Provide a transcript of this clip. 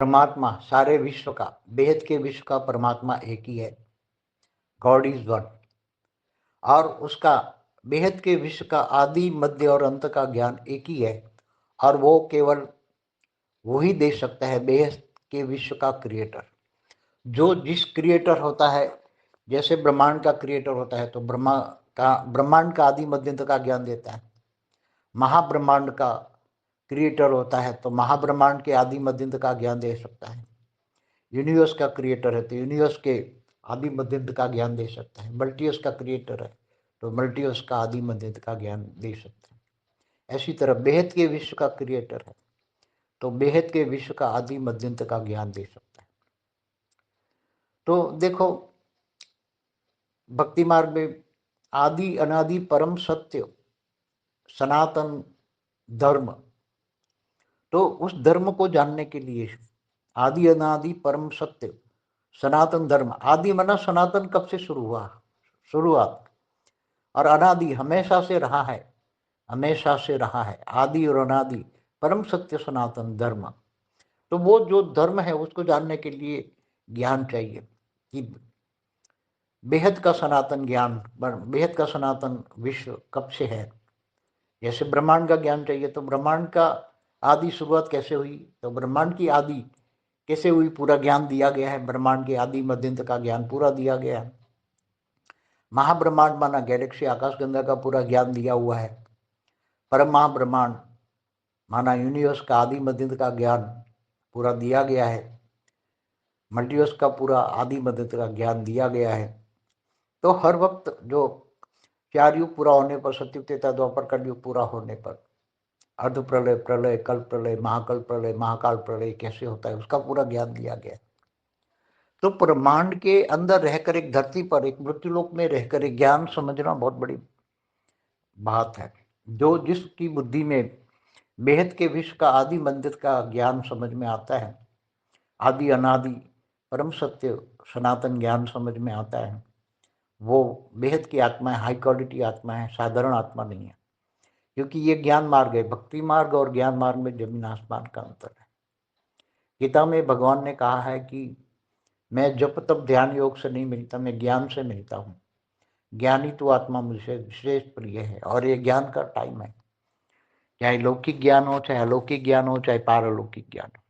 परमात्मा सारे विश्व का, बेहद के विश्व का परमात्मा एक ही है, गॉड इज वन। और उसका बेहद के विश्व का आदि मध्य और अंत का ज्ञान एक ही है, और वो केवल वही दे सकता है, बेहद के विश्व का क्रिएटर। जो जिस क्रिएटर होता है, जैसे ब्रह्मांड का क्रिएटर होता है तो ब्रह्मांड का आदि मध्य अंत का ज्ञान देता है। महाब्रह्मांड का क्रिएटर होता है तो महाब्रह्मांड के आदि मध्य अंत का ज्ञान दे सकता है। यूनिवर्स का क्रिएटर है तो यूनिवर्स के आदि मध्यंत का ज्ञान दे सकता है। मल्टीवर्स का क्रिएटर है तो मल्टीवर्स का आदि मध्यंत का ज्ञान दे सकता है। ऐसी तरह बेहद के विश्व का क्रिएटर है तो बेहद के विश्व का आदि मध्यंत का ज्ञान दे सकता है। तो देखो, भक्ति मार्ग में आदि अनादि परम सत्य सनातन धर्म, तो उस धर्म को जानने के लिए आदि अनादि परम सत्य सनातन धर्म, आदि मना सनातन कब से शुरू हुआ, शुरुआत, और अनादि हमेशा से रहा है, हमेशा से रहा है, आदि और अनादि परम सत्य सनातन धर्म। तो वो जो धर्म है उसको जानने के लिए ज्ञान चाहिए कि बेहद का सनातन ज्ञान, बेहद का सनातन विश्व कब से है। जैसे ब्रह्मांड का ज्ञान चाहिए तो ब्रह्मांड का आदि शुरुआत कैसे हुई, तो ब्रह्मांड की आदि कैसे हुई पूरा ज्ञान दिया गया है। ब्रह्मांड के आदि मध्यंत का ज्ञान पूरा दिया गया है। महाब्रह्मांड माना गैलेक्सी आकाशगंगा का पूरा ज्ञान दिया हुआ है। परम महाब्रह्मांड माना यूनिवर्स का आदि मध्यंत का ज्ञान पूरा दिया गया है। मल्टीवर्स का पूरा आदि मध्यंत का ज्ञान दिया गया है। तो हर वक्त जो 4 युग पूरा होने पर, सतयुग त्रेता द्वापर कलयुग पूरा होने पर, अर्ध प्रलय, प्रलय, कल्प प्रलय, महाकल्प प्रलय, महाकाल प्रलय कैसे होता है उसका पूरा ज्ञान दिया गया है। तो ब्रह्मांड के अंदर रहकर, एक धरती पर, एक मृत्युलोक में रहकर एक ज्ञान समझना बहुत बड़ी बात है। जो जिसकी बुद्धि में बेहद के विश्व का आदि मंदिर का ज्ञान समझ में आता है, आदि अनादि परम सत्य सनातन ज्ञान समझ में आता है, वो बेहद की आत्मा है, हाई क्वालिटी आत्मा है, साधारण आत्मा नहीं है। क्योंकि ये ज्ञान मार्ग है, भक्ति मार्ग और ज्ञान मार्ग में जमीन आसमान का अंतर है। गीता में भगवान ने कहा है कि मैं जप तप ध्यान योग से नहीं मिलता, मैं ज्ञान से मिलता हूँ। ज्ञानी तो आत्मा मुझे विशेष प्रिय है। और ये ज्ञान का टाइम है, चाहे लौकिक ज्ञान हो, चाहे अलौकिक ज्ञान हो, चाहे पारलौकिक ज्ञान हो।